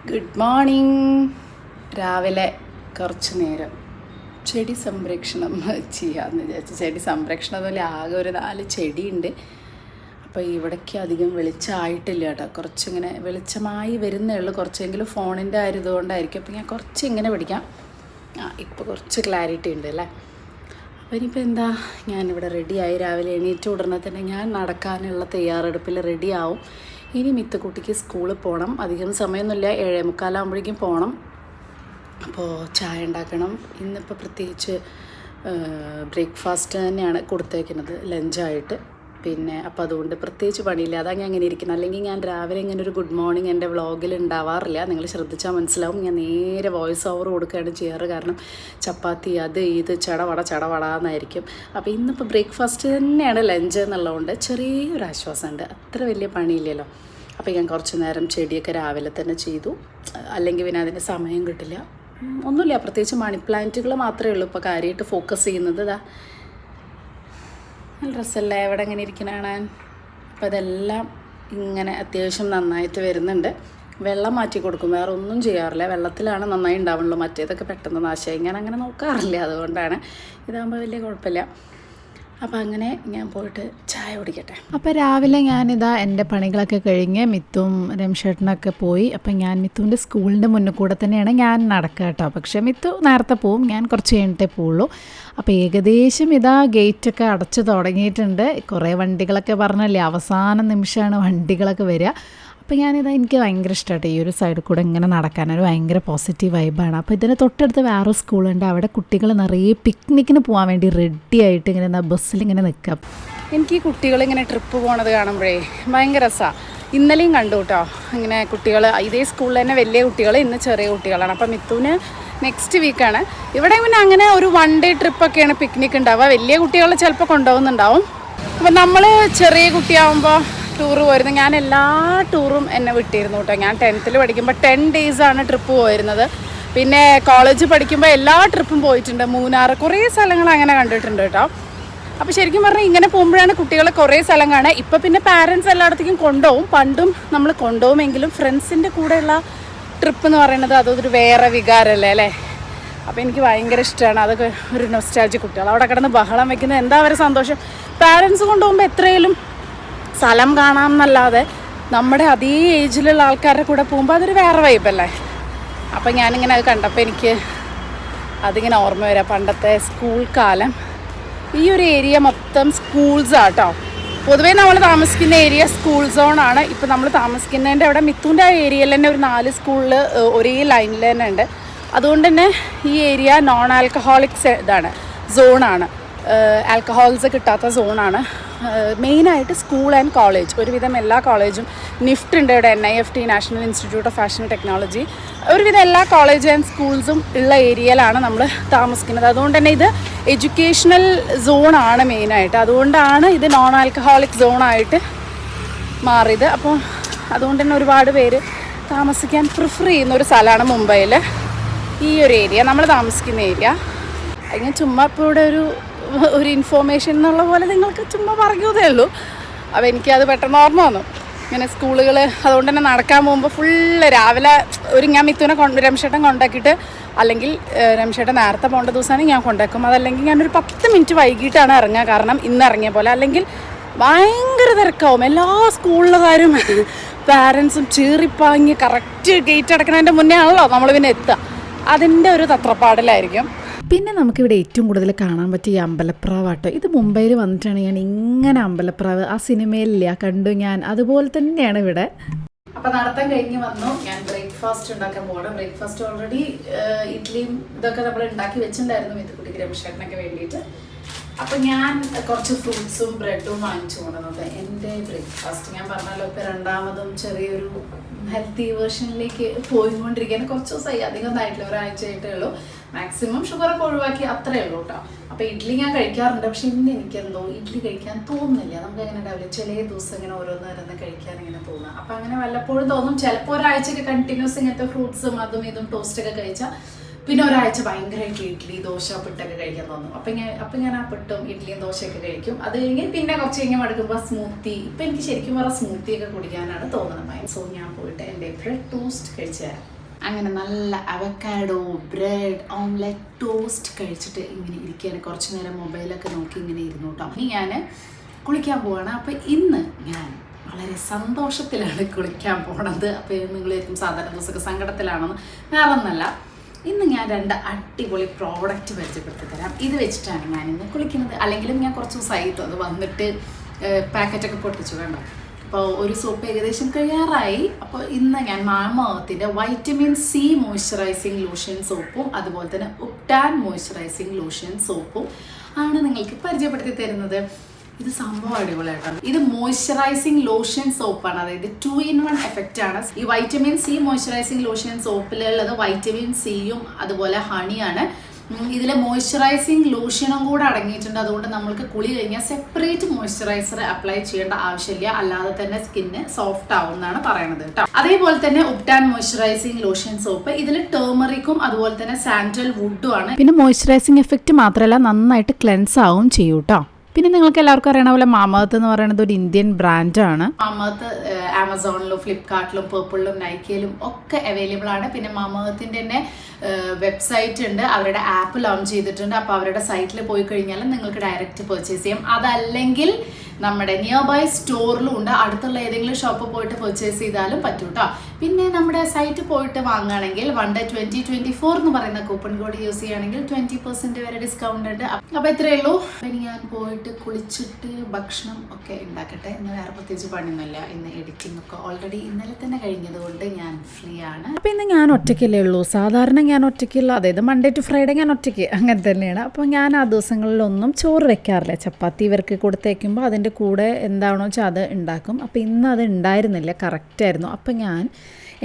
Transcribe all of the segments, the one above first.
Good morning. രാവിലെ കുറച്ച് നേരം ചെടി സംരക്ഷണം ചെയ്യാമെന്ന് വിചാരിച്ചു. ചെടി സംരക്ഷണം അതുപോലെ ആകെ ഒരു 4 ചെടിയുണ്ട്. അപ്പോൾ ഇവിടേക്ക് അധികം വെളിച്ചമായിട്ടില്ല കേട്ടോ. കുറച്ചിങ്ങനെ വെളിച്ചമായി വരുന്നേ ഉള്ളൂ. കുറച്ചെങ്കിലും ഫോണിൻ്റെ ആയതുകൊണ്ടായിരിക്കും. അപ്പോൾ ഞാൻ കുറച്ച് ഇങ്ങനെ പിടിക്കാം. ഇപ്പോൾ കുറച്ച് ക്ലാരിറ്റി ഉണ്ട് അല്ലേ. അപ്പോൾ ഇനിയിപ്പോൾ എന്താ, ഞാനിവിടെ റെഡിയായി. രാവിലെ എണീറ്റ് ഉടനെ തന്നെ ഞാൻ നടക്കാനുള്ള തയ്യാറെടുപ്പിൽ റെഡിയാവും. ഇനി മിത്തുക്കുട്ടിക്ക് സ്കൂളിൽ പോകണം. അധികം സമയമൊന്നുമില്ല, 7:45 പോകണം. അപ്പോൾ ചായ ഉണ്ടാക്കണം. ഇന്നിപ്പോൾ പ്രത്യേകിച്ച് ബ്രേക്ക്ഫാസ്റ്റ് തന്നെയാണ് കൊടുത്തേക്കുന്നത് ലഞ്ചായിട്ട്. പിന്നെ അപ്പോൾ അതുകൊണ്ട് പ്രത്യേകിച്ച് പണിയില്ല. അതാണ് ഞാൻ ഇങ്ങനെ ഇരിക്കുന്നത്. അല്ലെങ്കിൽ ഞാൻ രാവിലെ ഇങ്ങനെ ഒരു ഗുഡ് മോർണിംഗ് എൻ്റെ വ്ളോഗിൽ ഉണ്ടാവാറില്ല. നിങ്ങൾ ശ്രദ്ധിച്ചാൽ മനസ്സിലാവും. ഞാൻ നേരെ വോയിസ് ഓവർ കൊടുക്കുകയാണ് ചെയ്യാറ്. കാരണം ചപ്പാത്തി അത് ഇത് ചടവട എന്നായിരിക്കും. അപ്പോൾ ഇന്നിപ്പോൾ ബ്രേക്ക്ഫാസ്റ്റ് തന്നെയാണ് ലഞ്ച് എന്നുള്ളതുകൊണ്ട് ചെറിയൊരു ആശ്വാസമുണ്ട്. അത്ര വലിയ പണിയില്ലല്ലോ. അപ്പോൾ ഞാൻ കുറച്ച് നേരം ചെടിയൊക്കെ രാവിലെ തന്നെ ചെയ്തു. അല്ലെങ്കിൽ പിന്നെ അതിന് സമയം കിട്ടില്ല. ഒന്നുമില്ല, പ്രത്യേകിച്ച് മണി പ്ലാന്റുകൾ മാത്രമേ ഉള്ളൂ ഇപ്പോൾ കാര്യമായിട്ട് ഫോക്കസ് ചെയ്യുന്നത്. നല്ല രസമല്ലേ എവിടെ ഇങ്ങനെ ഇരിക്കുന്ന കാണാൻ. അപ്പോൾ ഇതെല്ലാം ഇങ്ങനെ അത്യാവശ്യം നന്നായിട്ട് വരുന്നുണ്ട്. വെള്ളം മാറ്റി കൊടുക്കും, വേറെ ഒന്നും ചെയ്യാറില്ല. വെള്ളത്തിലാണ് നന്നായി ഉണ്ടാവുള്ളൂ. മറ്റേതൊക്കെ പെട്ടെന്ന് നാശമായി. ഞാൻ അങ്ങനെ നോക്കാറില്ല, അതുകൊണ്ടാണ്. ഇതാകുമ്പോൾ വലിയ കുഴപ്പമില്ല. അപ്പോൾ അങ്ങനെ ഞാൻ പോയിട്ട് ചായ കുടിക്കട്ടെ. അപ്പോൾ രാവിലെ ഞാനിതാ എൻ്റെ പണികളൊക്കെ കഴിഞ്ഞ് മിത്തും രംഷേട്ടനൊക്കെ പോയി. അപ്പം ഞാൻ മിത്തുവിൻ്റെ സ്കൂളിൻ്റെ മുന്നിൽ കൂടെ തന്നെയാണ് ഞാൻ നടക്കുക കേട്ടോ. പക്ഷേ മിത്തു നേരത്തെ പോവും, ഞാൻ കുറച്ച് കഴിഞ്ഞിട്ടേ പോവുള്ളൂ. അപ്പോൾ ഏകദേശം ഇതാ ഗേറ്റൊക്കെ അടച്ചു തുടങ്ങിയിട്ടുണ്ട്. കുറേ വണ്ടികളൊക്കെ പറഞ്ഞല്ലേ, അവസാന നിമിഷമാണ് വണ്ടികളൊക്കെ വരിക. അപ്പോൾ ഞാനിതാ, എനിക്ക് ഭയങ്കര ഇഷ്ടമായിട്ട് ഈ ഒരു സൈഡിൽ കൂടെ ഇങ്ങനെ നടക്കാനൊരു ഭയങ്കര പോസിറ്റീവ് വൈബാണ്. അപ്പോൾ ഇതിന് തൊട്ടടുത്ത് വേറെ സ്കൂളുണ്ട്. അവിടെ കുട്ടികൾ നിറയെ പിക്നിക്കിന് പോകാൻ വേണ്ടി റെഡി ആയിട്ട് ഇങ്ങനെ ബസ്സിലിങ്ങനെ നിൽക്കുക. എനിക്ക് ഈ കുട്ടികളിങ്ങനെ ട്രിപ്പ് പോണത് കാണുമ്പോഴേ ഭയങ്കര രസമാണ്. ഇന്നലെയും കണ്ടു കേട്ടോ, ഇങ്ങനെ കുട്ടികൾ ഇതേ സ്കൂളിൽ തന്നെ വലിയ കുട്ടികൾ, ഇന്ന് ചെറിയ കുട്ടികളാണ്. അപ്പം മിത്തുവിന് നെക്സ്റ്റ് വീക്കാണ്. ഇവിടെ പിന്നെ അങ്ങനെ ഒരു 1 ഡേ ട്രിപ്പൊക്കെയാണ് പിക്നിക് ഉണ്ടാവുക. വലിയ കുട്ടികൾ ചിലപ്പോൾ കൊണ്ടുപോകുന്നുണ്ടാവും. അപ്പം നമ്മൾ ചെറിയ കുട്ടിയാകുമ്പോൾ ടൂറ് പോയിരുന്നു. ഞാൻ എല്ലാ ടൂറും എന്നെ വിട്ടിരുന്നു കേട്ടോ. ഞാൻ 10th പഠിക്കുമ്പോൾ 10 ഡേയ്സാണ് ട്രിപ്പ് പോയിരുന്നത്. പിന്നെ കോളേജ് പഠിക്കുമ്പോൾ എല്ലാ ട്രിപ്പും പോയിട്ടുണ്ട്. മൂന്നാർ, കുറേ സ്ഥലങ്ങൾ അങ്ങനെ കണ്ടിട്ടുണ്ട് കേട്ടോ. അപ്പോൾ ശരിക്കും പറഞ്ഞാൽ ഇങ്ങനെ പോകുമ്പോഴാണ് കുട്ടികളെ കുറേ സ്ഥലം കാണുക. ഇപ്പോൾ പിന്നെ പാരൻസ് എല്ലായിടത്തേക്കും കൊണ്ടുപോകും. പണ്ടും നമ്മൾ കൊണ്ടുപോകുമെങ്കിലും ഫ്രണ്ട്സിൻ്റെ കൂടെയുള്ള ട്രിപ്പ് എന്ന് പറയുന്നത് അതൊരു വേറെ വികാരമല്ലേ അല്ലേ. അപ്പോൾ എനിക്ക് ഭയങ്കര ഇഷ്ടമാണ്. അതൊക്കെ ഒരു നൊസ്റ്റാൾജിക്. കുട്ടികൾ അവിടെ കിടന്ന് ബഹളം വയ്ക്കുന്നത് എന്താ അവരെ സന്തോഷം. പാരൻസ് കൊണ്ടുപോകുമ്പോൾ എത്രയും സ്ഥലം കാണാമെന്നല്ലാതെ നമ്മുടെ അതേ ഏജിലുള്ള ആൾക്കാരുടെ കൂടെ പോകുമ്പോൾ അതൊരു വേറെ വൈബല്ലേ. അപ്പം ഞാനിങ്ങനെ അത് കണ്ടപ്പോൾ എനിക്ക് അതിങ്ങനെ ഓർമ്മ വരാം, പണ്ടത്തെ സ്കൂൾ കാലം. ഈ ഒരു ഏരിയ മൊത്തം സ്കൂൾസാട്ടോ. പൊതുവേ നമ്മൾ താമസിക്കുന്ന ഏരിയ സ്കൂൾ സോണാണ്. ഇപ്പോൾ നമ്മൾ താമസിക്കുന്നതിൻ്റെ അവിടെ മിത്തുവിൻ്റെ ആ ഏരിയയിൽ തന്നെ ഒരു 4 സ്കൂളിൽ ഒരേ ലൈനിൽ തന്നെ ഉണ്ട്. അതുകൊണ്ട് തന്നെ ഈ ഏരിയ നോൺ ആൽക്കഹോളിക്സ് ഇതാണ്, സോണാണ്. ആൽക്കഹോൾസ് കിട്ടാത്ത സോണാണ്. മെയിനായിട്ട് സ്കൂൾ ആൻഡ് കോളേജ്, ഒരുവിധം എല്ലാ കോളേജും. നിഫ്റ്റ് ഉണ്ട് ഇവിടെ, NIFT, national institute of fashion technology. ഒരുവിധം എല്ലാ കോളേജ് ആൻഡ് സ്കൂൾസും ഉള്ള ഏരിയയിലാണ് നമ്മൾ താമസിക്കുന്നത്. അതുകൊണ്ട് തന്നെ ഇത് എഡ്യൂക്കേഷണൽ സോണാണ് മെയിനായിട്ട്. അതുകൊണ്ടാണ് ഇത് നോൺ ആൽക്കഹോളിക് സോണായിട്ട് മാറിയത്. അപ്പോൾ അതുകൊണ്ട് തന്നെ ഒരുപാട് പേര് താമസിക്കാൻ പ്രിഫർ ചെയ്യുന്ന ഒരു സ്ഥലമാണ് മുംബൈയിൽ ഈ ഒരു ഏരിയ, നമ്മൾ താമസിക്കുന്ന ഏരിയ. അങ്ങനെ ചുമ്മാ ഇപ്പോൾ ഇവിടെ ഒരു ഇൻഫോർമേഷൻ എന്നുള്ള പോലെ നിങ്ങൾക്ക് ചുമ്മാ പറഞ്ഞതേ ഉള്ളൂ. അപ്പോൾ എനിക്കത് പെട്ടെന്ന് ഓർമ്മ വന്നു. ഇങ്ങനെ സ്കൂളുകൾ, അതുകൊണ്ട് തന്നെ നടക്കാൻ പോകുമ്പോൾ ഫുള്ള് രാവിലെ ഞാൻ മിത്തുവിനെ രംഷേട്ടൻ കൊണ്ടാക്കിയിട്ട്, അല്ലെങ്കിൽ രംഷേട്ടൻ നേരത്തെ പോകേണ്ട ദിവസമാണെങ്കിൽ ഞാൻ കൊണ്ടാക്കും. അതല്ലെങ്കിൽ ഞാനൊരു 10 മിനിറ്റ് വൈകിട്ടാണ് ഇറങ്ങുക. കാരണം ഇന്ന് ഇറങ്ങിയ പോലെ അല്ലെങ്കിൽ ഭയങ്കര തിരക്കാവും. എല്ലാ സ്കൂളിലുകാരും പാരൻസും ചീറിപ്പാങ്ങി കറക്റ്റ് ഗേറ്റ് അടക്കുന്നതിൻ്റെ മുന്നേ ആണല്ലോ നമ്മൾ പിന്നെ എത്തുക. അതിൻ്റെ ഒരു തത്രപ്പാടിലായിരിക്കും. പിന്നെ നമുക്കിവിടെ ഏറ്റവും കൂടുതൽ കാണാൻ പറ്റിയ ഈ അമ്പലപ്രാവാട്ടോ. ഇത് മുംബൈയിൽ വന്നിട്ടാണ് ഞാൻ ഇങ്ങനെ അമ്പലപ്രാവ്, ആ സിനിമയിലില്ല, കണ്ടു ഞാൻ. അതുപോലെ തന്നെയാണ് ഇവിടെ. അപ്പം നടത്താൻ കഴിഞ്ഞ് വന്നു. ഞാൻ ബ്രേക്ക്ഫാസ്റ്റ് ഉണ്ടാക്കാൻ പോകണം. ബ്രേക്ക്ഫാസ്റ്റ് ഓൾറെഡി ഇഡ്ഡലിയും ഇതൊക്കെ നമ്മൾ ഉണ്ടാക്കി വെച്ചിട്ടുണ്ടായിരുന്നു മിത്തുക്കുട്ടിക്ക് രംഷേട്ടനൊക്കെ വേണ്ടിയിട്ട്. അപ്പം ഞാൻ കുറച്ച് ഫ്രൂട്ട്സും ബ്രെഡും വാങ്ങിച്ചു കൊണ്ടുവന്നത് എൻ്റെ ബ്രേക്ക്ഫാസ്റ്റ്. ഞാൻ പറഞ്ഞല്ലോ, ഇപ്പോൾ രണ്ടാമതും ചെറിയൊരു ഹെൽത്തി വേർഷനിലേക്ക് പോയിക്കൊണ്ടിരിക്കുകയാണ്. കുറച്ച് ദിവസമായി, അധികം ഒന്നായിട്ടില്ല, ഒരാഴ്ചയായിട്ടേ ഉള്ളൂ. മാക്സിമം ഷുഗറൊക്കെ ഒഴിവാക്കി അത്രയേ ഉള്ളൂ കേട്ടോ. അപ്പോൾ ഇഡ്ഡലി ഞാൻ കഴിക്കാറുണ്ട്, പക്ഷെ ഇന്ന് എനിക്കെന്തോ ഇഡ്ഡലി കഴിക്കാൻ തോന്നുന്നില്ല. നമുക്ക് അങ്ങനെ ഉണ്ടാവില്ല, ചില ദിവസം ഇങ്ങനെ ഓരോന്ന് കഴിക്കാൻ ഇങ്ങനെ തോന്നുക. അപ്പം അങ്ങനെ വല്ലപ്പോഴും തോന്നും. ചിലപ്പോൾ ഒരാഴ്ചയൊക്കെ കണ്ടിന്യൂസ് ഇങ്ങനത്തെ ഫ്രൂട്ട്സും അതും ഇതും ടോസ്റ്റൊക്കെ കഴിച്ചാൽ പിന്നെ ഒരാഴ്ച ഭയങ്കരമായിട്ട് ഇഡ്ഡലി ദോശ പുട്ടൊക്കെ കഴിക്കാൻ തോന്നും. അപ്പം ഞാൻ ആ പുട്ടും ഇഡ്ഡലിയും ദോശയൊക്കെ കഴിക്കും. അത് കഴിഞ്ഞ് പിന്നെ കുറച്ച് കഴിഞ്ഞ് മടുക്കുമ്പോൾ സ്മൂത്തി. ഇപ്പം എനിക്ക് ശരിക്കും പറഞ്ഞാൽ സ്മൂത്തിയൊക്കെ കുടിക്കാനാണ് തോന്നുന്നത്. സോ ഞാൻ പോയിട്ട് എൻ്റെ ബ്രെഡ് ടോസ്റ്റ് കഴിച്ചു തരാം. അങ്ങനെ നല്ല അവക്കാഡോ ബ്രെഡ് ഓംലെറ്റ് ടോസ്റ്റ് കഴിച്ചിട്ട് ഇങ്ങനെ ഇരിക്കുകയാണ്. കുറച്ച് നേരം മൊബൈലൊക്കെ നോക്കി ഇങ്ങനെ ഇരുന്നു കേട്ടോ. ഇനി ഞാൻ കുളിക്കാൻ പോവാണ്. അപ്പോൾ ഇന്ന് ഞാൻ വളരെ സന്തോഷത്തിലാണ് കുളിക്കാൻ പോണത്. അപ്പോൾ നിങ്ങളേക്കും സാധാരണ ദിവസമൊക്കെ സങ്കടത്തിലാണെന്ന്. വേറെ ഒന്നല്ല, ഇന്ന് ഞാൻ 2 അടിപൊളി പ്രോഡക്റ്റ് പരിചയപ്പെടുത്തി തരാം. ഇത് വെച്ചിട്ടാണ് ഞാൻ ഇന്ന് കുളിക്കുന്നത്. അല്ലെങ്കിലും ഞാൻ കുറച്ച് ദിവസമായി അത് വന്നിട്ട് പാക്കറ്റൊക്കെ പൊട്ടിച്ചു വേണ്ട. അപ്പോൾ ഒരു സോപ്പ് ഏകദേശം കഴിയാറായി. അപ്പോൾ ഇന്ന് ഞാൻ മാമഅർത്തിൻ്റെ വൈറ്റമിൻ സി മോയ്സ്ചറൈസിങ് ലോഷൻ സോപ്പും അതുപോലെ തന്നെ ഉപ്ടാൻ മോയ്സ്ചറൈസിങ് ലോഷൻ സോപ്പും ആണ് നിങ്ങൾക്ക് പരിചയപ്പെടുത്തി തരുന്നത്. ഇത് സംഭവം അടിപൊളിയായിട്ടാണ്. ഇത് മോയ്സ്ചറൈസിങ് ലോഷൻ സോപ്പാണ്, അതായത് 2-in-1 എഫക്റ്റ് ആണ്. ഈ വൈറ്റമിൻ സി മോയ്സ്ചറൈസിങ് ലോഷൻ സോപ്പിലുള്ളത് വൈറ്റമിൻ സിയും അതുപോലെ ഹണിയാണ്. ഇതിൽ മോയ്സ്ചറൈസിങ് ലോഷനും കൂടെ അടങ്ങിയിട്ടുണ്ട്. അതുകൊണ്ട് നമ്മൾക്ക് കുളി കഴിഞ്ഞാൽ സെപ്പറേറ്റ് മോയ്സ്ചറൈസർ അപ്ലൈ ചെയ്യേണ്ട ആവശ്യമില്ല. അല്ലാതെ തന്നെ സ്കിന്ന് സോഫ്റ്റ് ആവും എന്നാണ് പറയുന്നത് കേട്ടോ. അതേപോലെ തന്നെ ഉപ്ടാൻ മോയ്സ്ചറൈസിങ് ലോഷൻ സോപ്പ് ഇതിൽ ടേമറിക്കും അതുപോലെ തന്നെ സാൻഡൽ വുഡും ആണ്. പിന്നെ മോയ്സ്ചറൈസിങ് എഫക്റ്റ് മാത്രമല്ല, നന്നായിട്ട് ക്ലെൻസ് ആവും ചെയ്യും കേട്ടോ. പിന്നെ നിങ്ങൾക്ക് എല്ലാവർക്കും അറിയണ പോലെ മാമഅർത്ത് എന്ന് പറയുന്നത് ഒരു ഇന്ത്യൻ ബ്രാൻഡാണ്. മാമഅർത്ത് ആമസോണിലും ഫ്ലിപ്കാർട്ടിലും പേർപ്പിളിലും നൈക്കയിലും ഒക്കെ അവൈലബിൾ ആണ്. പിന്നെ മാമഅർത്തിൻ്റെ തന്നെ വെബ്സൈറ്റ് ഉണ്ട്, അവരുടെ ആപ്പ് ലോഞ്ച് ചെയ്തിട്ടുണ്ട്. അപ്പോൾ അവരുടെ സൈറ്റിൽ പോയി കഴിഞ്ഞാൽ നിങ്ങൾക്ക് ഡയറക്റ്റ് പർച്ചേസ് ചെയ്യാം. അതല്ലെങ്കിൽ നമ്മുടെ നിയർ ബൈ സ്റ്റോറിലും ഉണ്ട്. അടുത്തുള്ള ഏതെങ്കിലും ഷോപ്പ് പോയിട്ട് പർച്ചേസ് ചെയ്താലും പറ്റും കേട്ടോ. പിന്നെ നമ്മുടെ സൈറ്റ് പോയിട്ട് വാങ്ങുകയാണെങ്കിൽ 1/2024 എന്ന് പറയുന്ന കൂപ്പൺ കോഡ് യൂസ് ചെയ്യുകയാണെങ്കിൽ 20% വരെ ഡിസ്കൗണ്ട് ഉണ്ട്. അപ്പോൾ ഇത്രയേ ഉള്ളൂ. ഇനി ഞാൻ പോയിട്ട് കുളിച്ചിട്ട് ഭക്ഷണം ഒക്കെ ഉണ്ടാക്കട്ടെ. ഇന്ന് വേറെ പ്രത്യേകിച്ച് പണിയൊന്നുമില്ല. ഇന്ന് എഡിറ്റിംഗ് ഒക്കെ ഓൾറെഡി ഇന്നലെ തന്നെ കഴിഞ്ഞതുകൊണ്ട് ഞാൻ ഫ്രീ ആണ്. അപ്പോൾ ഇന്ന് ഞാൻ ഒറ്റയ്ക്കല്ലേ ഉള്ളൂ. സാധാരണ ഞാൻ ഒറ്റയ്ക്കുള്ള, അതായത് മൺഡേ ടു ഫ്രൈഡേ ഞാൻ ഒറ്റയ്ക്ക് അങ്ങനെ തന്നെയാണ്. അപ്പോൾ ഞാൻ ആ ദിവസങ്ങളിലൊന്നും ചോറ് വെക്കാറില്ല. ചപ്പാത്തി ഇവർക്ക് കൊടുത്തേക്കുമ്പോൾ അതിൻ്റെ കൂടെ എന്താണോ വെച്ചാൽ അത് ഉണ്ടാക്കും. അപ്പോൾ ഇന്ന് അത് ഉണ്ടായിരുന്നില്ല, കറക്റ്റായിരുന്നു. അപ്പോൾ ഞാൻ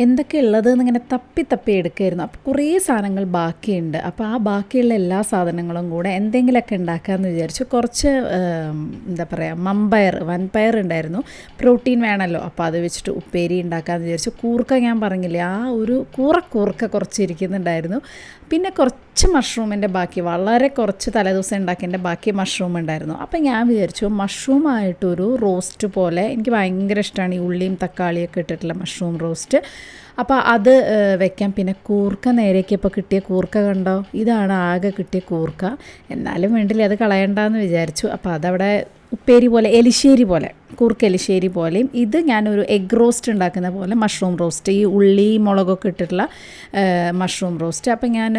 എന്തൊക്കെ ഉള്ളത് എന്നിങ്ങനെ തപ്പി എടുക്കുമായിരുന്നു. അപ്പോൾ കുറേ സാധനങ്ങൾ ബാക്കിയുണ്ട്. അപ്പോൾ ആ ബാക്കിയുള്ള എല്ലാ സാധനങ്ങളും കൂടെ എന്തെങ്കിലുമൊക്കെ ഉണ്ടാക്കാമെന്ന് വിചാരിച്ചു. കുറച്ച് എന്താ പറയുക വൻപയർ ഉണ്ടായിരുന്നു, പ്രോട്ടീൻ വേണമല്ലോ. അപ്പോൾ അത് വെച്ചിട്ട് ഉപ്പേരി ഉണ്ടാക്കാമെന്ന് വിചാരിച്ചു. കൂർക്ക ഞാൻ പറഞ്ഞില്ലേ, ആ ഒരു കൂർക്ക കുറച്ച് ഇരിക്കുന്നുണ്ടായിരുന്നു. പിന്നെ കുറച്ച് മഷ്റൂമിൻ്റെ ബാക്കി, വളരെ കുറച്ച് തലേദിവസം ഉണ്ടാക്കിയതിൻ്റെ ബാക്കി മഷ്റൂം ഉണ്ടായിരുന്നു. അപ്പോൾ ഞാൻ വിചാരിച്ചു മഷ്റൂമായിട്ടൊരു റോസ്റ്റ് പോലെ, എനിക്ക് ഭയങ്കര ഇഷ്ടമാണ് ഈ ഉള്ളിയും തക്കാളിയൊക്കെ ഇട്ടിട്ടുള്ള മഷ്റൂം റോസ്റ്റ്. അപ്പോൾ അത് വെക്കാം. പിന്നെ കൂർക്ക നേരേക്കിപ്പോൾ കിട്ടിയ കൂർക്ക കണ്ടോ, ഇതാണ് ആകെ കിട്ടിയ കൂർക്ക. എന്നാലും വേണ്ടില്ല, അത് കളയണ്ടെന്ന് വിചാരിച്ചു. അപ്പോൾ അതവിടെ ഉപ്പേരി പോലെ, എലിശ്ശേരി പോലെ, കൂർക്ക എലിശ്ശേരി പോലെയും. ഇത് ഞാനൊരു എഗ് റോസ്റ്റ് ഉണ്ടാക്കുന്ന പോലെ മഷ്റൂം റോസ്റ്റ്, ഈ ഉള്ളി മുളകൊക്കെ ഇട്ടിട്ടുള്ള മഷ്റൂം റോസ്റ്റ്. അപ്പം ഞാൻ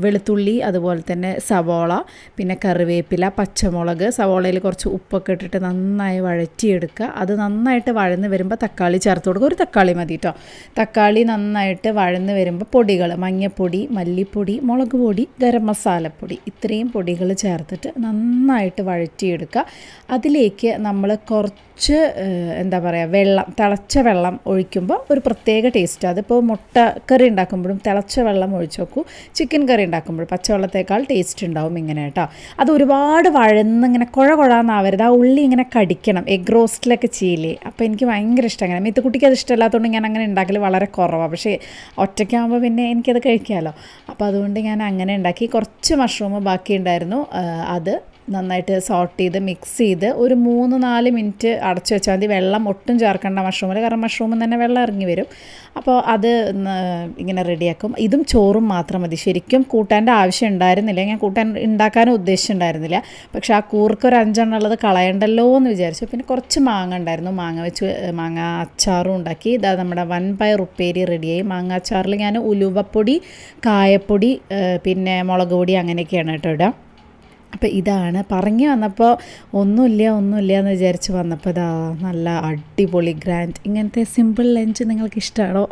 വെളുത്തുള്ളി, അതുപോലെ തന്നെ സവോള, പിന്നെ കറിവേപ്പില, പച്ചമുളക്, സവോളയിൽ കുറച്ച് ഉപ്പൊക്കെ ഇട്ടിട്ട് നന്നായി വഴറ്റിയെടുക്കുക. അത് നന്നായിട്ട് വഴന്ന് വരുമ്പോൾ തക്കാളി ചേർത്ത് കൊടുക്കുക. ഒരു തക്കാളി മതി കേട്ടോ. തക്കാളി നന്നായിട്ട് വഴന്ന് വരുമ്പോൾ പൊടികൾ, മഞ്ഞൾപ്പൊടി, മല്ലിപ്പൊടി, മുളക് പൊടി, ഗരം മസാലപ്പൊടി, ഇത്രയും പൊടികൾ ചേർത്തിട്ട് നന്നായിട്ട് വഴറ്റിയെടുക്കുക. അതിലേക്ക് നമ്മൾ കുറച്ച് എന്താ പറയുക, വെള്ളം, തിളച്ച വെള്ളം ഒഴിക്കുമ്പോൾ ഒരു പ്രത്യേക ടേസ്റ്റ്. അതിപ്പോൾ മുട്ടക്കറി ഉണ്ടാക്കുമ്പോഴും തിളച്ച വെള്ളം ഒഴിച്ച് നോക്കൂ. ചിക്കൻ കറി ഉണ്ടാക്കുമ്പോഴും പച്ചവെള്ളത്തേക്കാൾ ടേസ്റ്റ് ഉണ്ടാവും ഇങ്ങനെ കേട്ടോ. അത് ഒരുപാട് വഴന്നിങ്ങനെ കുഴന്നാവരുത്. ആ ഉള്ളി ഇങ്ങനെ കടിക്കണം. എഗ് റോസ്റ്റിലൊക്കെ ചെയ്യില്ലേ, അപ്പോൾ എനിക്ക് ഭയങ്കര ഇഷ്ടം. അങ്ങനെ മിത്തുക്കുട്ടിക്ക് അത് ഇഷ്ടമല്ലാത്തതുകൊണ്ട് ഞാൻ അങ്ങനെ ഉണ്ടാക്കൽ വളരെ കുറവാണ്. പക്ഷേ ഒറ്റയ്ക്കാകുമ്പോൾ പിന്നെ എനിക്കത് കഴിക്കാമല്ലോ. അപ്പോൾ അതുകൊണ്ട് ഞാൻ അങ്ങനെ ഉണ്ടാക്കി. കുറച്ച് മഷ്റൂം ബാക്കി ഉണ്ടായിരുന്നു, അത് നന്നായിട്ട് സോട്ട് ചെയ്ത് മിക്സ് ചെയ്ത് ഒരു 3-4 മിനിറ്റ് അടച്ചു വെച്ചാൽ മതി. വെള്ളം ഒട്ടും ചേർക്കേണ്ട മഷ്റൂമിൽ, കാരണം മഷ്റൂമിൽ തന്നെ വെള്ളം ഇറങ്ങി വരും. അപ്പോൾ അത് ഇങ്ങനെ റെഡിയാക്കും. ഇതും ചോറും മാത്രം മതി. ശരിക്കും കൂട്ടാൻ്റെ ആവശ്യം ഉണ്ടായിരുന്നില്ല, ഞാൻ കൂട്ടാൻ ഉണ്ടാക്കാനും ഉദ്ദേശിച്ചിട്ടുണ്ടായിരുന്നില്ല. പക്ഷേ ആ കൂർക്ക് ഒരു 5 എണ്ണം ഉള്ളത് കളയണ്ടല്ലോ എന്ന് വിചാരിച്ചു. പിന്നെ കുറച്ച് മാങ്ങ ഉണ്ടായിരുന്നു, മാങ്ങ അച്ചാറും ഉണ്ടാക്കി. ഇതാ നമ്മുടെ വൻപയർ ഉപ്പേരി റെഡിയായി. മാങ്ങ അച്ചാറിൽ ഞാൻ ഉലുവപ്പൊടി, കായപ്പൊടി, പിന്നെ മുളക് പൊടി അങ്ങനെയൊക്കെയാണ് കേട്ടോ ഇടുക. അപ്പോൾ ഇതാണ് പറഞ്ഞു വന്നപ്പോൾ ഒന്നുമില്ല എന്ന് വിചാരിച്ച് വന്നപ്പോൾ ഇതാ നല്ല അടിപൊളി ഗ്രാൻഡ് ഇങ്ങനത്തെ സിമ്പിൾ ലഞ്ച് നിങ്ങൾക്ക് ഇഷ്ടമാണോ?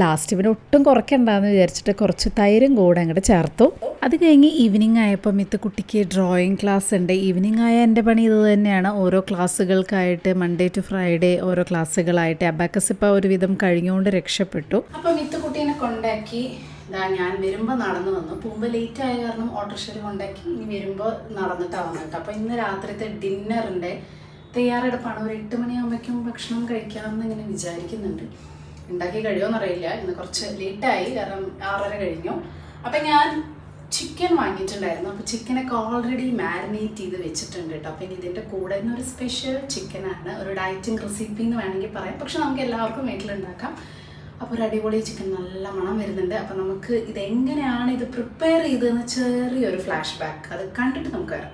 ലാസ്റ്റ് പിന്നെ ഒട്ടും കുറയ്ക്കണ്ടെന്ന് വിചാരിച്ചിട്ട് കുറച്ച് തൈരും കൂടെ അങ്ങോട്ട് ചേർത്തു. അത് കഴിഞ്ഞ് ഈവനിങ് ആയപ്പോൾ മിത്തുക്കുട്ടിക്ക് ഡ്രോയിങ് ക്ലാസ് ഉണ്ട്. ഈവനിങ് ആയ എൻ്റെ പണി ഇത് തന്നെയാണ്. ഓരോ ക്ലാസ്സുകൾക്കായിട്ട് മൺഡേ ടു ഫ്രൈഡേ ഓരോ ക്ലാസ്സുകളായിട്ട്. അബാക്കസ് ഇപ്പോൾ ഒരുവിധം കഴിഞ്ഞുകൊണ്ട് രക്ഷപ്പെട്ടു. അപ്പോൾ മിത്തുക്കുട്ടീനെ കൊണ്ടാക്കി ഞാൻ വരുമ്പോൾ നടന്നു വന്നു. പോകുമ്പോൾ ലേറ്റ് ആയ കാരണം ഓട്ടോറിക്ഷയിൽ കൊണ്ടാക്കി. ഇനി വരുമ്പോൾ നടന്നിട്ടാണ് വന്നിട്ട്. അപ്പോൾ ഇന്ന് രാത്രിത്തെ ഡിന്നറിൻ്റെ തയ്യാറെടുപ്പാണ്. ഒരു 8 മണിയാകുമ്പോഴേക്കും ഭക്ഷണം കഴിക്കാമെന്ന് ഇങ്ങനെ വിചാരിക്കുന്നുണ്ട്. ഉണ്ടാക്കി കഴിയുമെന്ന് അറിയില്ല. ഇന്ന് കുറച്ച് ലേറ്റായി, കാരണം 6:30 കഴിഞ്ഞു. അപ്പം ഞാൻ ചിക്കൻ വാങ്ങിയിട്ടുണ്ടായിരുന്നു. അപ്പോൾ ചിക്കനൊക്കെ ഓൾറെഡി മാരിനേറ്റ് ചെയ്ത് വെച്ചിട്ടുണ്ട് കേട്ടോ. അപ്പം ഇനി ഇതിൻ്റെ കൂടെ ഒരു സ്പെഷ്യൽ ചിക്കനാണ്, ഒരു ഡയറ്റിംഗ് റെസിപ്പി എന്ന് വേണമെങ്കിൽ പറയാം, പക്ഷെ നമുക്ക് എല്ലാവർക്കും വീട്ടിലുണ്ടാക്കാം. അപ്പോൾ ഒരു അടിപൊളി ചിക്കൻ, നല്ല മണം വരുന്നുണ്ട്. അപ്പോൾ നമുക്ക് ഇതെങ്ങനെയാണ് ഇത് പ്രിപ്പയർ ചെയ്തതെന്ന് ചെറിയൊരു ഫ്ലാഷ് ബാക്ക് അത് കണ്ടിട്ട് നമുക്ക് വരാം.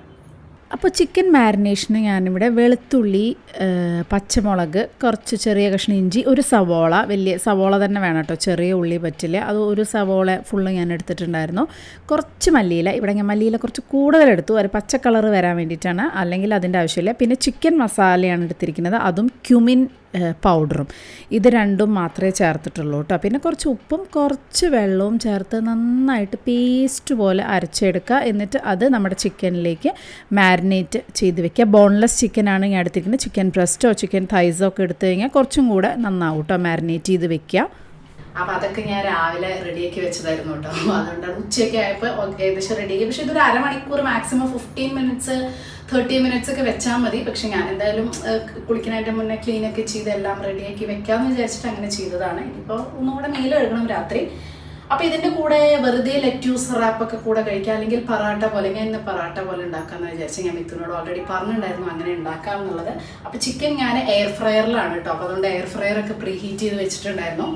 അപ്പോൾ ചിക്കൻ മാരിനേഷന് ഞാനിവിടെ വെളുത്തുള്ളി, പച്ചമുളക്, കുറച്ച് ചെറിയ കഷ്ണം ഇഞ്ചി, ഒരു സവോള, വലിയ സവോള തന്നെ വേണം കേട്ടോ, ചെറിയ ഉള്ളി പറ്റില്ല, അത് ഒരു സവോള ഫുള്ള് ഞാൻ എടുത്തിട്ടുണ്ടായിരുന്നു. കുറച്ച് മല്ലിയില, ഇവിടെ ഞാൻ മല്ലിയില കുറച്ച് കൂടുതലെടുത്തു, ഒരു പച്ച കളർ വരാൻ വേണ്ടിയിട്ടാണ്, അല്ലെങ്കിൽ അതിൻ്റെ ആവശ്യമില്ല. പിന്നെ ചിക്കൻ മസാലയാണ് എടുത്തിരിക്കുന്നത്, അതും ക്യുമിൻ പൗഡറും, ഇത് രണ്ടും മാത്രമേ ചേർത്തിട്ടുള്ളൂ കേട്ടോ. പിന്നെ കുറച്ച് ഉപ്പും കുറച്ച് വെള്ളവും ചേർത്ത് നന്നായിട്ട് പേസ്റ്റ് പോലെ അരച്ചെടുക്കുക. എന്നിട്ട് അത് നമ്മുടെ ചിക്കനിലേക്ക് മാരിനേറ്റ് ചെയ്ത് വെക്കുക. ബോൺലെസ് ചിക്കനാണ് ഞാൻ എടുത്തിരിക്കുന്നത്. ചിക്കൻ ബ്രസ്റ്റോ ചിക്കൻ തൈസോ ഒക്കെ എടുത്തു കഴിഞ്ഞാൽ കുറച്ചും കൂടെ നന്നാവും കേട്ടോ, മാരിനേറ്റ് ചെയ്ത് വെക്കുക. അപ്പോൾ അതൊക്കെ ഞാൻ രാവിലെ റെഡിയാക്കി വെച്ചതായിരുന്നു കേട്ടോ. അതുകൊണ്ടാണ് ഉച്ചയ്ക്ക് ആയപ്പോൾ ഏകദേശം റെഡിയാക്കി. പക്ഷേ ഇതൊരു അരമണിക്കൂർ, മാക്സിമം 15 മിനിറ്റ്സ് 30 മിനിറ്റ്സ് ഒക്കെ വെച്ചാൽ മതി. പക്ഷെ ഞാൻ എന്തായാലും കുളിക്കുന്നതിൻ്റെ മുന്നേ ക്ലീനൊക്കെ ചെയ്ത് എല്ലാം റെഡിയാക്കി വെക്കാമെന്ന് വിചാരിച്ചിട്ട് അങ്ങനെ ചെയ്തതാണ്. ഇനിയിപ്പോൾ ഒന്നുകൂടെ മേല് കഴുകണം രാത്രി. അപ്പോൾ ഇതിൻ്റെ കൂടെ വെറുതെ ലെറ്റ്യൂസ് റാപ്പൊക്കെ കൂടെ കഴിക്കുക, അല്ലെങ്കിൽ പറാട്ട പോലെ. ഞാൻ ഇന്ന് പറാട്ട പോലെ ഉണ്ടാക്കാമെന്ന് വിചാരിച്ചു. ഞാൻ മിഥുനോട് ഓൾറെഡി പറഞ്ഞിട്ടുണ്ടായിരുന്നു അങ്ങനെ ഉണ്ടാക്കാം എന്നുള്ളത്. അപ്പോൾ ചിക്കൻ ഞാൻ എയർ ഫ്രയറിലാണ് കേട്ടോ. അപ്പോൾ അതുകൊണ്ട് എയർ ഫ്രയറൊക്കെ പ്രീ ഹീറ്റ് ചെയ്ത് വെച്ചിട്ടുണ്ടായിരുന്നു.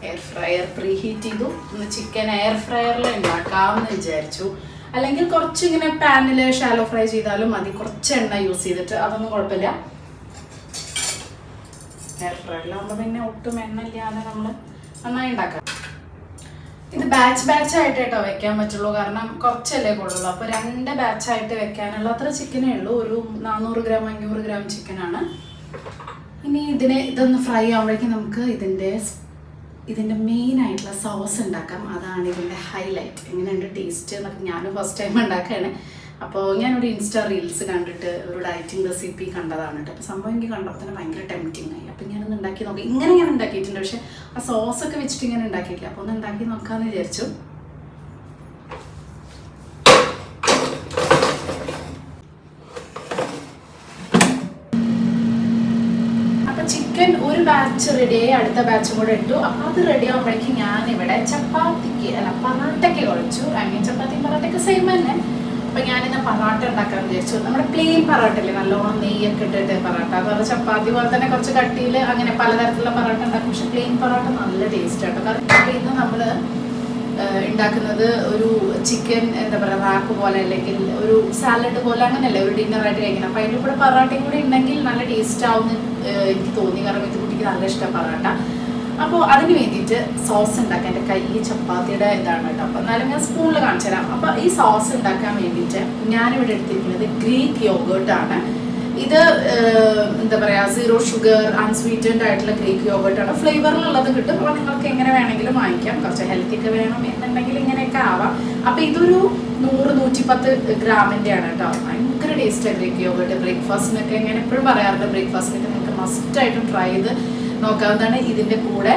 എയർ ഫ്രയർ പ്രീ ഹീറ്റ് ചെയ്തു. ഒന്ന് ചിക്കൻ എയർ ഫ്രയറിൽ ഉണ്ടാക്കാമെന്ന് വിചാരിച്ചു. അല്ലെങ്കിൽ കുറച്ച് ഇങ്ങനെ പാനിൽ ഷാലോ ഫ്രൈ ചെയ്താലും മതി, കുറച്ച് എണ്ണ യൂസ് ചെയ്തിട്ട്, അതൊന്നും കുഴപ്പമില്ല. എയർ ഫ്രയറിലാകുമ്പോൾ പിന്നെ ഒട്ടും എണ്ണ ഇല്ലാതെ നമ്മൾ നന്നായി ഉണ്ടാക്കാം. ഇത് ബാച്ചായിട്ട് കേട്ടോ വെക്കാൻ പറ്റുള്ളൂ, കാരണം കുറച്ചല്ലേ കൊള്ളുള്ളൂ. അപ്പോൾ 2 ബാച്ചായിട്ട് വെക്കാനുള്ള അത്ര ചിക്കനേ ഉള്ളൂ. ഒരു 400 ഗ്രാം 500 ഗ്രാം ചിക്കനാണ്. ഇനി ഇതൊന്ന് ഫ്രൈ ആകുമ്പോഴേക്കും നമുക്ക് ഇതിൻ്റെ മെയിൻ ആയിട്ടുള്ള സോസ് ഉണ്ടാക്കാം. അതാണ് ഇതിൻ്റെ ഹൈലൈറ്റ്. എങ്ങനെയുണ്ട് ടേസ്റ്റ് എന്നൊക്കെ ഞാനും ഫസ്റ്റ് ടൈം ഉണ്ടാക്കുകയാണ്. അപ്പോൾ ഞാനൊരു ഇൻസ്റ്റാ റീൽസ് കണ്ടിട്ട് ഒരു ഡയറ്റിംഗ് റെസിപ്പി കണ്ടതാണ് കേട്ടോ. അപ്പോൾ സംഭവം എനിക്ക് കണ്ടപ്പോൾ തന്നെ ഭയങ്കര ടെംപ്റ്റിംഗ് ആയി. അപ്പോൾ ഞാനൊന്ന് ഉണ്ടാക്കി നോക്കി. ഇങ്ങനെ ഞാൻ ഉണ്ടാക്കിയിട്ടുണ്ട്, പക്ഷേ ആ സോസൊക്കെ വെച്ചിട്ട് ഇങ്ങനെ ഉണ്ടാക്കിയിട്ടില്ല. അപ്പോൾ ഒന്ന് ഉണ്ടാക്കി നോക്കാമെന്ന് വിചാരിച്ചു. ചിക്കൻ ഒരു ബാച്ച് റെഡിയായി, അടുത്ത ബാച്ചും കൂടെ ഇട്ടു. അപ്പോൾ അത് റെഡി ആകുമ്പോഴേക്കും ഞാനിവിടെ പറാട്ടയ്ക്ക് കുഴച്ചു. അങ്ങനെ ചപ്പാത്തി പറാട്ടയ്ക്ക് സെയിം തന്നെ. അപ്പോൾ ഞാനിന്ന് പറാട്ട ഉണ്ടാക്കാമെന്ന് വിചാരിച്ചു. നമ്മുടെ പ്ലെയിൻ പറാട്ടല്ലേ, നല്ലോണം നെയ്യൊക്കെ ഇട്ടിട്ട് പറാട്ട. അതുപോലെ ചപ്പാത്തി പോലെ തന്നെ കുറച്ച് കട്ടിയിൽ അങ്ങനെ പലതരത്തിലുള്ള പറാട്ട ഉണ്ടാക്കും. പക്ഷെ പ്ലെയിൻ പറാട്ട നല്ല ടേസ്റ്റ് ആട്ടോ. കാരണം ഇന്ന് നമ്മൾ ഉണ്ടാക്കുന്നത് ഒരു ചിക്കൻ എന്താ പറയുക റാപ്പ് പോലെ, അല്ലെങ്കിൽ ഒരു സാലഡ് പോലെ, അങ്ങനെയല്ലേ ഒരു ഡിന്നറായിട്ട് കഴിക്കണം. അപ്പോൾ അതിൻ്റെ കൂടെ പറാട്ടയും കൂടി ഉണ്ടെങ്കിൽ നല്ല ടേസ്റ്റ് ആവുമെന്ന് എനിക്ക് തോന്നി. കാരണം ഇത് കുട്ടിക്ക് നല്ല ഇഷ്ടം പറാട്ട. അപ്പോൾ അതിന് വേണ്ടിയിട്ട് സോസ് ഉണ്ടാക്കാൻ എൻ്റെ കൈ ചപ്പാത്തിയുടെ ഇതാണ് കേട്ടോ. അപ്പോൾ എന്നാലും ഞാൻ സ്പൂണിൽ കാണിച്ചു തരാം. അപ്പോൾ ഈ സോസ് ഉണ്ടാക്കാൻ വേണ്ടിയിട്ട് ഞാനിവിടെ എടുത്തിരിക്കുന്നത് ഗ്രീക്ക് യോഗേർട്ടാണ്. ഇത് എന്താ പറയുക 0 ഷുഗർ അൺസ്വീറ്റൻഡ് ആയിട്ടുള്ള ഗ്രീക്ക് യോഗേർട്ടാണ്. ഫ്ലേവറിലുള്ളത് കിട്ടും. അപ്പോൾ നിങ്ങൾക്ക് എങ്ങനെ വേണമെങ്കിലും വാങ്ങിക്കാം. കുറച്ച് ഹെൽത്തി ഒക്കെ വേണം എന്നുണ്ടെങ്കിൽ ഇങ്ങനെയൊക്കെ ആവാം. അപ്പോൾ ഇതൊരു 100-110 ഗ്രാമിൻ്റെ ആണ് കേട്ടോ. ഭയങ്കര ടേസ്റ്റാണ് ഗ്രീക്ക് യോഗേർട്ട്. ബ്രേക്ക്ഫാസ്റ്റിനൊക്കെ ഞാൻ എപ്പോഴും പറയാറുണ്ട്, ബ്രേക്ക്ഫാസ്റ്റിനൊക്കെ നിങ്ങൾക്ക് മസ്റ്റായിട്ടും ട്രൈ ചെയ്ത് നോക്കാവുന്നതാണ്. ഇതിൻ്റെ കൂടെ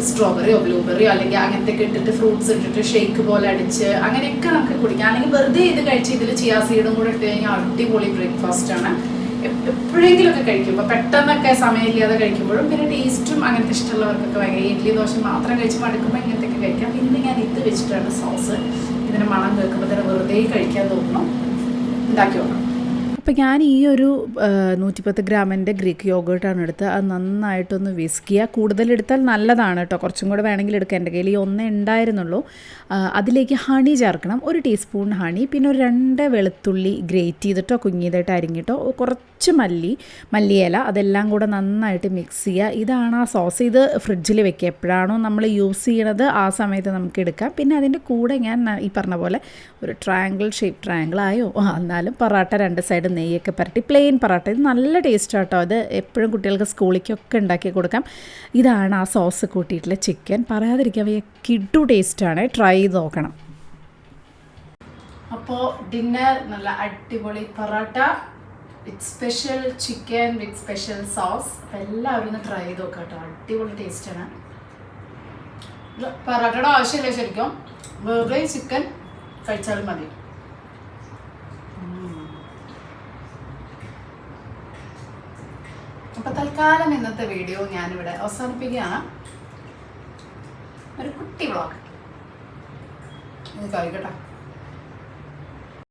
സ്ട്രോബെറിയോ ബ്ലൂബെറിയോ അല്ലെങ്കിൽ അങ്ങനത്തെ ഒക്കെ ഇട്ടിട്ട് ഫ്രൂട്ട്സ് ഇട്ടിട്ട് ഷേക്ക് പോലെ അടിച്ച് അങ്ങനെയൊക്കെ നമുക്ക് കുടിക്കാം. അല്ലെങ്കിൽ വെറുതെ ഇത് കഴിച്ച് ഇതിൽ ചിയാ സീഡും കൂടെ ഇട്ട് കഴിഞ്ഞാൽ അടിപൊളി ബ്രേക്ക്ഫാസ്റ്റാണ്. എപ്പോഴെങ്കിലുമൊക്കെ കഴിക്കുമ്പോൾ, പെട്ടെന്നൊക്കെ സമയമില്ലാതെ കഴിക്കുമ്പോഴും, പിന്നെ ടേസ്റ്റും അങ്ങനത്തെ ഇഷ്ടമുള്ളവർക്കൊക്കെ ഭയങ്കര ഇഡ്ഡലി ദോശ മാത്രം കഴിച്ച് മടുക്കുമ്പോൾ ഇങ്ങനത്തെയൊക്കെ കഴിക്കാം. പിന്നെ ഞാൻ ഇത് വെച്ചിട്ടാണ് സോസ്. ഇതിൻ്റെ മണം കേൾക്കുമ്പോൾ തന്നെ വെറുതെ കഴിക്കാൻ തോന്നുന്നു. ഉണ്ടാക്കി നോക്കണം. അപ്പോൾ ഞാൻ ഈ ഒരു 110 ഗ്രാമിൻ്റെ ഗ്രീക്ക് യോഗേർട്ടാണ് എടുത്തത്. അത് നന്നായിട്ടൊന്ന് വിസ്ക് ചെയ്യുക. കൂടുതലെടുത്താൽ നല്ലതാണ് കേട്ടോ, കുറച്ചും കൂടെ വേണമെങ്കിൽ എടുക്കാം. എൻ്റെ കയ്യിൽ ഈ ഒന്നേ ഉണ്ടായിരുന്നുള്ളൂ. അതിലേക്ക് ഹണി ചേർക്കണം, 1 ടീസ്പൂൺ ഹണി, പിന്നെ ഒരു 2 വെളുത്തുള്ളി ഗ്രേറ്റ് ചെയ്തിട്ടോ കുഞ്ഞിതായിട്ട് അരിഞ്ഞിട്ടോ, കുറച്ച് മല്ലിയില, അതെല്ലാം കൂടെ നന്നായിട്ട് മിക്സ് ചെയ്യുക. ഇതാണ് ആ സോസ്. ഇത് ഫ്രിഡ്ജിൽ വെക്കുക. എപ്പോഴാണോ നമ്മൾ യൂസ് ചെയ്യണത് ആ സമയത്ത് നമുക്ക് എടുക്കാം. പിന്നെ അതിൻ്റെ കൂടെ ഞാൻ ഈ പറഞ്ഞ പോലെ ഒരു ട്രയാങ്കിൾ ആയോ എന്നാലും പറാട്ട 2 സൈഡ് നെയ്യൊക്കെ പരട്ടി പ്ലെയിൻ പറാട്ട. ഇത് നല്ല ടേസ്റ്റ് ആട്ടോ. ഇത് എപ്പോഴും കുട്ടികൾക്ക് സ്കൂളിലേക്കൊക്കെ ഉണ്ടാക്കി കൊടുക്കാം. ഇതാണ് ആ സോസ് കൂട്ടിയിട്ടുള്ള ചിക്കൻ. പറയാതിരിക്കാൻ വയ്യ, കിഡു ടേസ്റ്റാണ്. ട്രൈ ചെയ്ത് നോക്കണം. അപ്പോൾ ഡിന്നർ നല്ല അടിപൊളി paratha with special chicken with special sauce. അപ്പോൾ എല്ലാവരും ഒന്ന് ട്രൈ ചെയ്ത് നോക്കാം കേട്ടോ. അടിപൊളി ടേസ്റ്റാണ്. പറാട്ടയുടെ ആവശ്യമില്ല ശരിക്കും, വെറുതെ ചിക്കൻ കഴിച്ചാലും മതി. അപ്പോൾ തൽക്കാലം ഇന്നത്തെ വീഡിയോ ഞാനിവിടെ അവസാനിപ്പിക്കുകയാണ്. ഒരു കുട്ടി വ്ളോഗ്. ഇത് കഴിക്കട്ടെ.